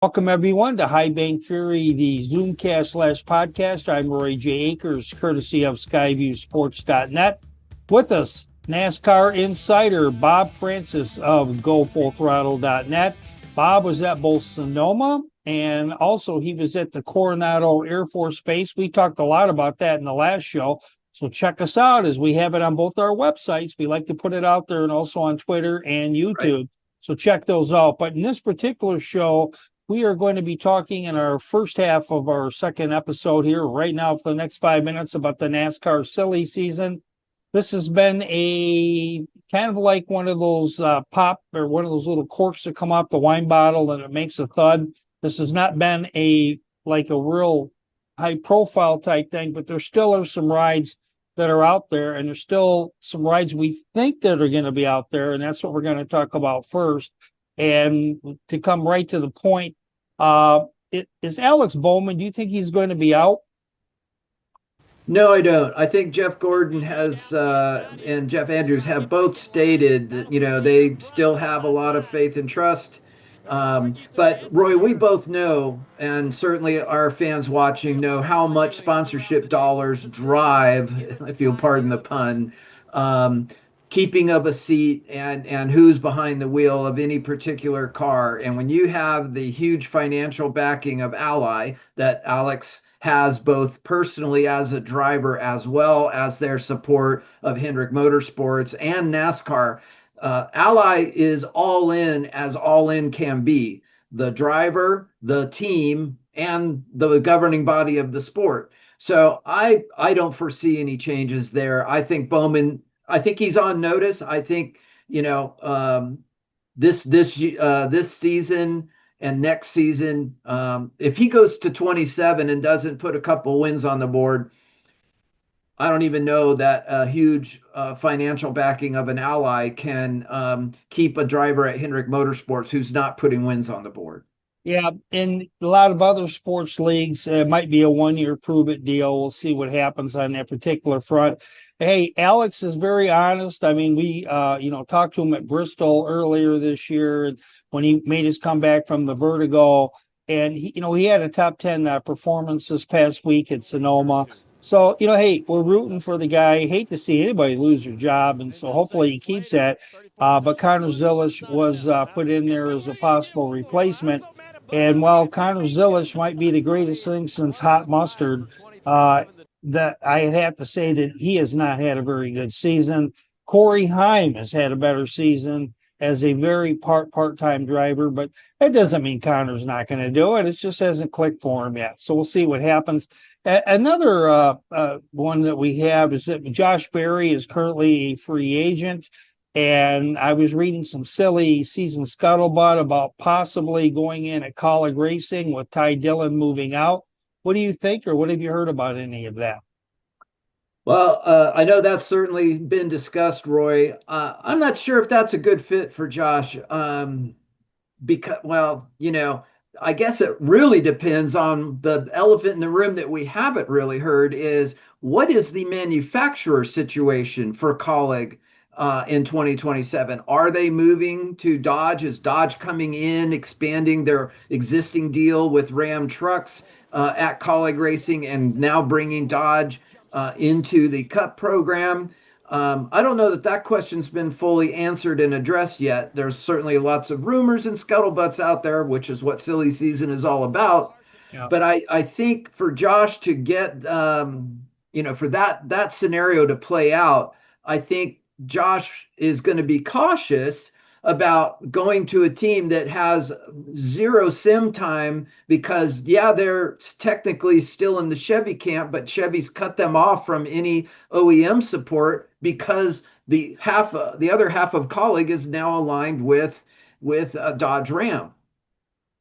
Welcome everyone to High Bank Fury, the Zoomcast/podcast. I'm Roy J. Akers, courtesy of SkyviewSports.net. With us, NASCAR Insider Bob Francis of GoFullThrottle.net. Bob was at both Sonoma and also he was at the Coronado Air Force Base. We talked a lot about that in the last show. So check us out as we have it on both our websites. We like to put it out there and also on Twitter and Right. YouTube. So check those out. But in this particular show, we are going to be talking in our first half of our second episode here right now for the next 5 minutes about the NASCAR silly season. This has been a kind of like one of those pop or one of those little corks that come out the wine bottle and it makes a thud. This has not been like a real high profile type thing, but there still are some rides that are out there, and there's still some rides we think that are going to be out there, and that's what we're going to talk about first. And to come right to the point, is Alex Bowman, do you think he's going to be out? No, I don't. I think Jeff Gordon has and Jeff Andrews have both stated that they still have a lot of faith and trust. But Roy, we both know, and certainly our fans watching know how much sponsorship dollars drive, if you'll pardon the pun, um, keeping of a seat and who's behind the wheel of any particular car. And when you have the huge financial backing of Ally that Alex has both personally as a driver as well as their support of Hendrick Motorsports and NASCAR. Ally is all in as all in can be. The driver, the team, and the governing body of the sport. So I don't foresee any changes there. I think Bowman. I think he's on notice. I think this season and next season, if he goes to 27 and doesn't put a couple wins on the board, I don't even know that a huge financial backing of an ally can keep a driver at Hendrick Motorsports who's not putting wins on the board. Yeah, in a lot of other sports leagues, it might be a 1 year prove it deal. We'll see what happens on that particular front. Hey, Alex is very honest. I mean, we talked to him at Bristol earlier this year when he made his comeback from the Vertigo, and he had a top 10 performance this past week at Sonoma. So, hey, we're rooting for the guy. Hate to see anybody lose their job, and so hopefully he keeps that. But Connor Zilisch was put in there as a possible replacement. And while Connor Zilisch might be the greatest thing since hot mustard, that I have to say that he has not had a very good season. Corey Heim has had a better season as a very part-time driver, but that doesn't mean Connor's not going to do it. It just hasn't clicked for him yet. So we'll see what happens. Another one that we have is that Josh Berry is currently a free agent. And I was reading some silly season scuttlebutt about possibly going in at Kaulig Racing with Ty Dillon moving out. What do you think, or what have you heard about any of that? Well, I know that's certainly been discussed, Roy. I'm not sure if that's a good fit for Josh. Because, well, I guess it really depends on the elephant in the room that we haven't really heard is what is the manufacturer situation for Kaulig in 2027? Are they moving to Dodge? Is Dodge coming in, expanding their existing deal with Ram Trucks at Kaulig Racing and now bringing Dodge into the Cup program? I don't know that that question's been fully answered and addressed yet. There's certainly lots of rumors and scuttlebutts out there, which is what silly season is all about. Yeah. But I think for Josh to get, for that scenario to play out, I think Josh is going to be cautious about going to a team that has zero sim time because yeah, they're technically still in the Chevy camp, but Chevy's cut them off from any OEM support because the other half of Kaulig is now aligned with Dodge Ram.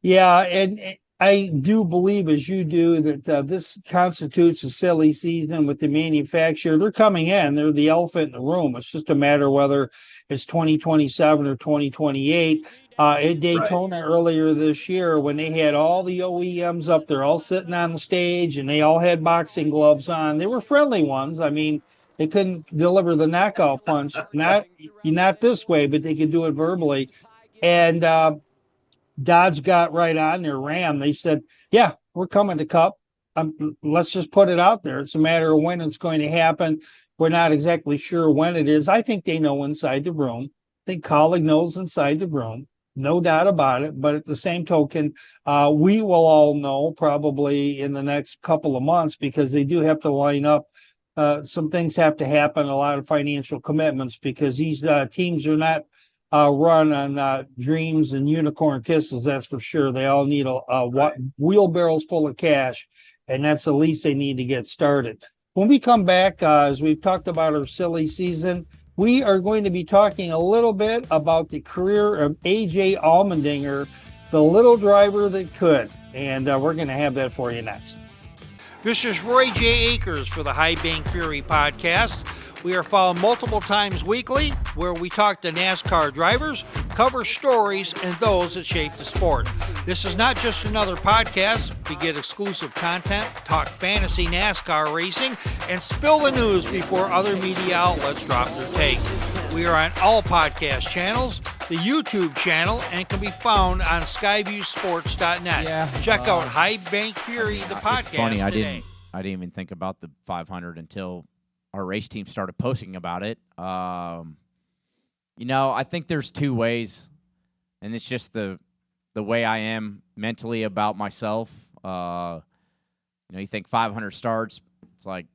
Yeah, and I do believe, as you do, that this constitutes a silly season with the manufacturer. They're coming in, they're the elephant in the room. It's just a matter whether it's 2027 or 2028. At Right. Daytona earlier this year, when they had all the OEMs up there, all sitting on the stage, and they all had boxing gloves on, they were friendly ones. I mean, they couldn't deliver the knockout punch, not this way, but they could do it verbally. And Dodge got right on their Ram. They said, yeah, we're coming to Cup. Let's just put it out there. It's a matter of when it's going to happen. We're not exactly sure when it is. I think they know inside the room. I think Colleague knows inside the room. No doubt about it. But at the same token, we will all know probably in the next couple of months because they do have to line up. Some things have to happen, a lot of financial commitments because these teams are not run on dreams and unicorn kisses, that's for sure. They all need wheelbarrows full of cash, and that's the least they need to get started. When we come back, as we've talked about our silly season, we are going to be talking a little bit about the career of A.J. Allmendinger, the little driver that could, and we're going to have that for you next. This is Roy J. Akers for the High Bank Fury podcast. We are found multiple times weekly where we talk to NASCAR drivers, cover stories, and those that shape the sport. This is not just another podcast. We get exclusive content, talk fantasy NASCAR racing, and spill the news before other media outlets drop their take. We are on all podcast channels, the YouTube channel, and can be found on skyviewsports.net. Yeah, Check out High Bank Fury, the podcast it's funny, today. I didn't even think about the 500 until our race team started posting about it. I think there's two ways, and it's just the way I am mentally about myself. You think 500 starts, it's like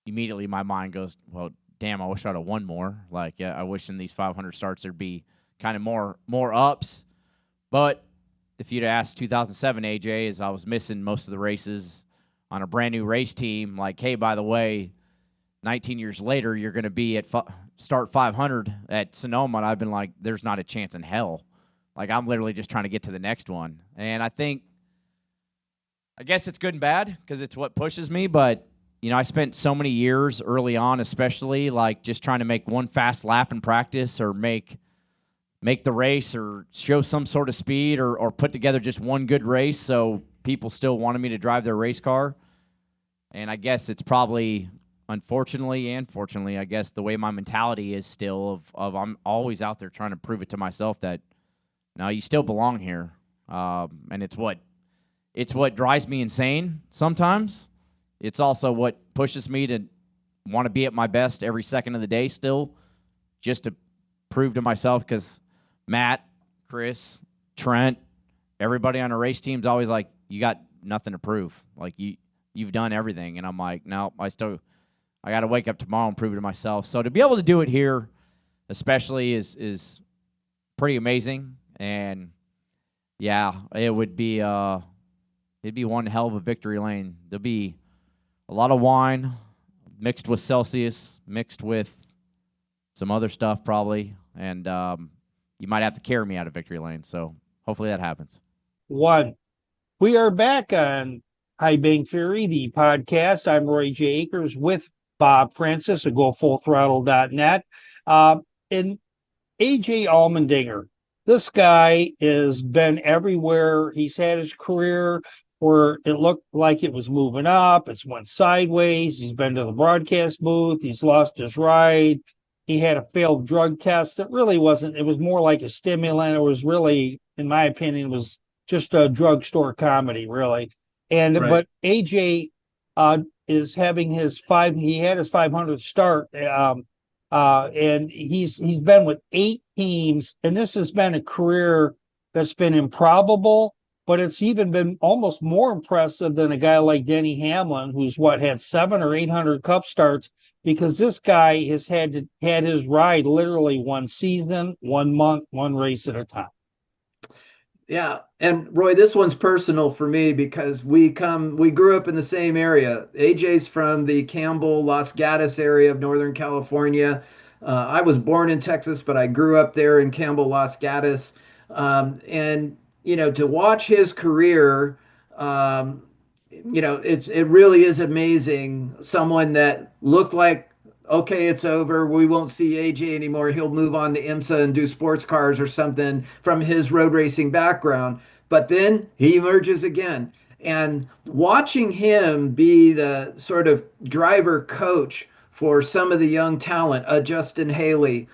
immediately my mind goes, well, damn, I wish I'd have won more. Like, yeah, I wish in these 500 starts there'd be kind of more ups. But if you'd asked 2007 AJ, as I was missing most of the races on a brand new race team, like, hey, by the way, 19 years later, you're going to be at start 500 at Sonoma, and I've been like, there's not a chance in hell. Like, I'm literally just trying to get to the next one. And I guess it's good and bad because it's what pushes me, but I spent so many years early on, especially, like, just trying to make one fast lap in practice or make the race or show some sort of speed or put together just one good race so people still wanted me to drive their race car. And I guess it's probably, unfortunately and fortunately, I guess the way my mentality is still of I'm always out there trying to prove it to myself that, no, you still belong here. And it's what drives me insane sometimes. It's also what pushes me to want to be at my best every second of the day still, just to prove to myself, because Matt, Chris, Trent, everybody on a race team is always like, you got nothing to prove. Like, you've done everything. And I'm like, no, I got to wake up tomorrow and prove it to myself. So to be able to do it here, especially, is pretty amazing. And yeah, it would be it'd be one hell of a victory lane. There'll be a lot of wine mixed with Celsius, mixed with some other stuff probably, and you might have to carry me out of victory lane. So hopefully that happens. We are back on High Bank Fury, the podcast. I'm Roy J. Akers with Bob Francis of GoFullThrottle.net. And A.J. Allmendinger, this guy has been everywhere. He's had his career where it looked like it was moving up. It's went sideways. He's been to the broadcast booth. He's lost his ride. He had a failed drug test that really wasn't. It was more like a stimulant. It was really, in my opinion, it was just a drugstore comedy, really. And Right. But AJ is having he had his 500th start, and he's been with 8 teams, and this has been a career that's been improbable, but it's even been almost more impressive than a guy like Denny Hamlin, who's had 700 or 800 Cup starts, because this guy has had his ride literally one season, 1 month, one race at a time. Yeah. And Roy, this one's personal for me because we grew up in the same area. AJ's from the Campbell, Los Gatos area of Northern California. I was born in Texas, but I grew up there in Campbell, Los Gatos. And, to watch his career, it really is amazing. Someone that looked like, okay, it's over, we won't see AJ anymore, he'll move on to IMSA and do sports cars or something from his road racing background. But then he emerges again. And watching him be the sort of driver coach for some of the young talent, Justin Haley,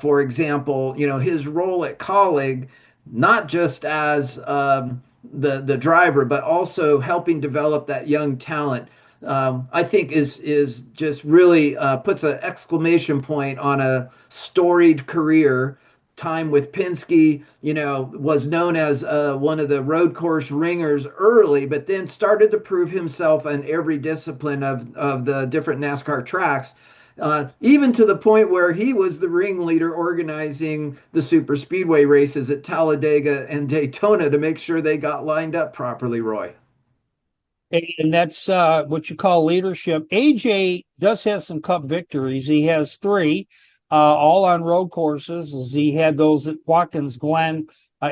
for example, his role at Colleague, not just as the driver, but also helping develop that young talent. I think is just really puts an exclamation point on a storied career. Time with Penske, was known as one of the road course ringers early, but then started to prove himself in every discipline of the different NASCAR tracks. Even to the point where he was the ringleader organizing the super speedway races at Talladega and Daytona to make sure they got lined up properly, Roy. And that's what you call leadership. AJ does have some cup victories. He has three, all on road courses. As he had those at Watkins Glen,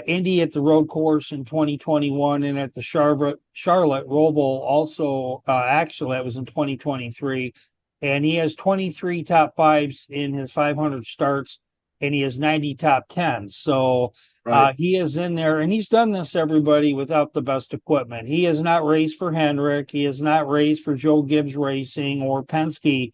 Indy at the road course in 2021, and at the Charlotte Roval also. Actually, that was in 2023. And he has 23 top fives in his 500 starts, and he has 90 top tens. So Right. he is in there, and he's done this, everybody, without the best equipment. He has not raced for Hendrick. He has not raced for Joe Gibbs Racing or Penske.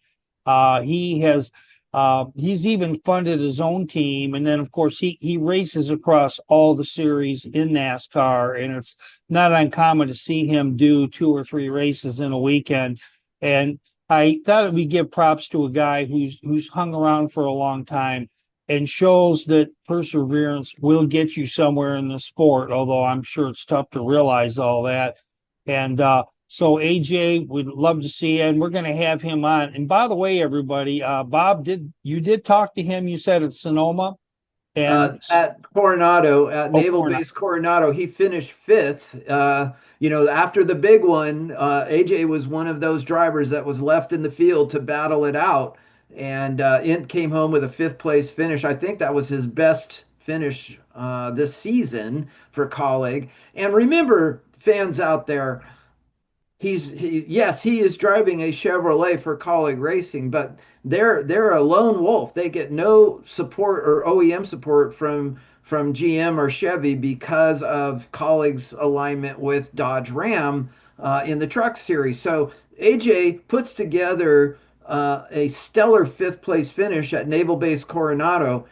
He's even funded his own team. And then, of course, he races across all the series in NASCAR, and it's not uncommon to see him do 2 or 3 races in a weekend. And I thought we'd give props to a guy who's hung around for a long time and shows that perseverance will get you somewhere in the sport, although I'm sure it's tough to realize all that. And so AJ, we'd love to see you, and we're going to have him on. And by the way, everybody, Bob, did talk to him, you said, at Sonoma? And At Coronado, at Naval Coronado. Base Coronado, he finished fifth. After the big one, AJ was one of those drivers that was left in the field to battle it out, and Int came home with a fifth place finish. I think that was his best finish this season for Colleague. And remember, fans out there, yes, he is driving a Chevrolet for Colleague Racing, but they're a lone wolf. They get no support or OEM support from GM or Chevy because of Colleague's alignment with Dodge Ram in the truck series. So AJ puts together a stellar fifth place finish at Naval Base Coronado.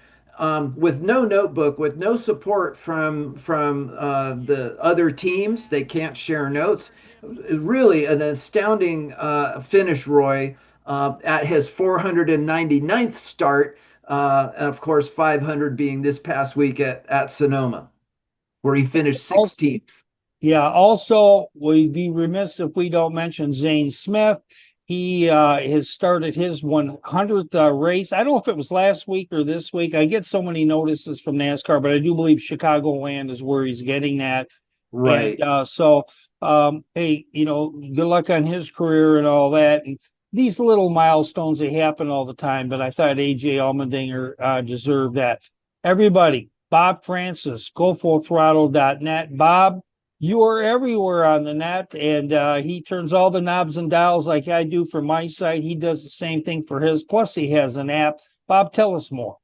With no notebook, with no support from the other teams. They can't share notes. Really an astounding finish, Roy, at his 499th start. Of course, 500 being this past week at Sonoma, where he finished 16th. Yeah, also, we'd be remiss if we don't mention Zane Smith. He has started his 100th race. I don't know if it was last week or this week. I get so many notices from NASCAR, but I do believe Chicagoland is where he's getting that. Right. And hey, good luck on his career and all that. And these little milestones, they happen all the time, but I thought AJ Allmendinger deserved that. Everybody, Bob Francis, GoFullThrottle.net. Bob, you are everywhere on the net, and he turns all the knobs and dials like I do for my site. He does the same thing for his. Plus, he has an app. Bob, tell us more.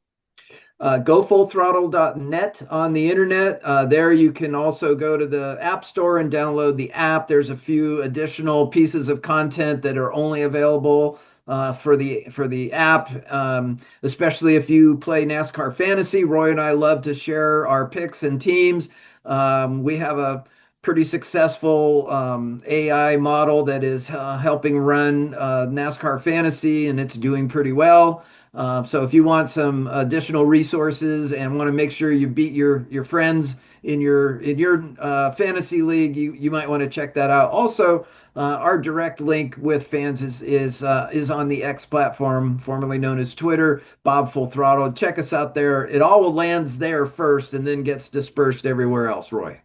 GoFullThrottle.net on the internet. There you can also go to the App Store and download the app. There's a few additional pieces of content that are only available for the app, especially if you play NASCAR Fantasy. Roy and I love to share our picks and teams. We have a pretty successful AI model that is helping run NASCAR Fantasy, and it's doing pretty well. So if you want some additional resources and want to make sure you beat your friends in your fantasy league, you might want to check that out. Also, our direct link with fans is on the X platform, formerly known as Twitter, Bob Full Throttle. Check us out there. It all lands there first and then gets dispersed everywhere else, Roy.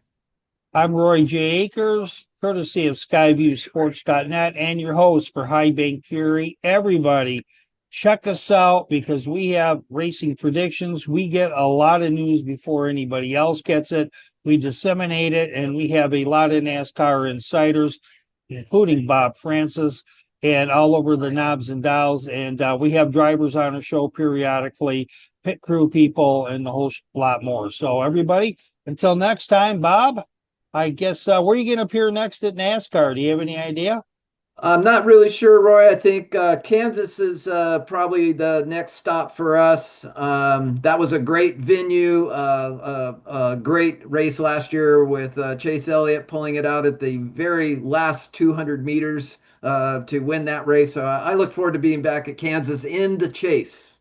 I'm Roy J. Akers, courtesy of SkyViewSports.net, and your host for High Bank Fury. Everybody, check us out because we have racing predictions. We get a lot of news before anybody else gets it. We disseminate it, and we have a lot of NASCAR insiders, including Bob Francis, and all over the knobs and dials. And we have drivers on the show periodically, pit crew people, and a whole lot more. So everybody, until next time, Bob, I guess, where are you going to appear next at NASCAR? Do you have any idea? I'm not really sure, Roy. I think Kansas is probably the next stop for us. That was a great venue, a great race last year with Chase Elliott pulling it out at the very last 200 meters to win that race. So I look forward to being back at Kansas in the chase.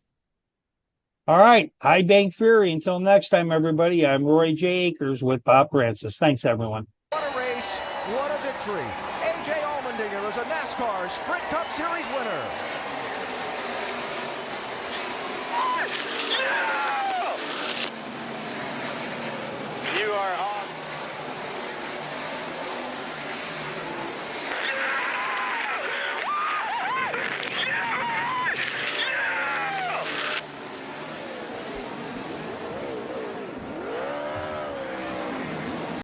All right, High Bank Fury. Until next time, everybody. I'm Roy J. Akers with Bob Francis. Thanks, everyone. What a race! What a victory!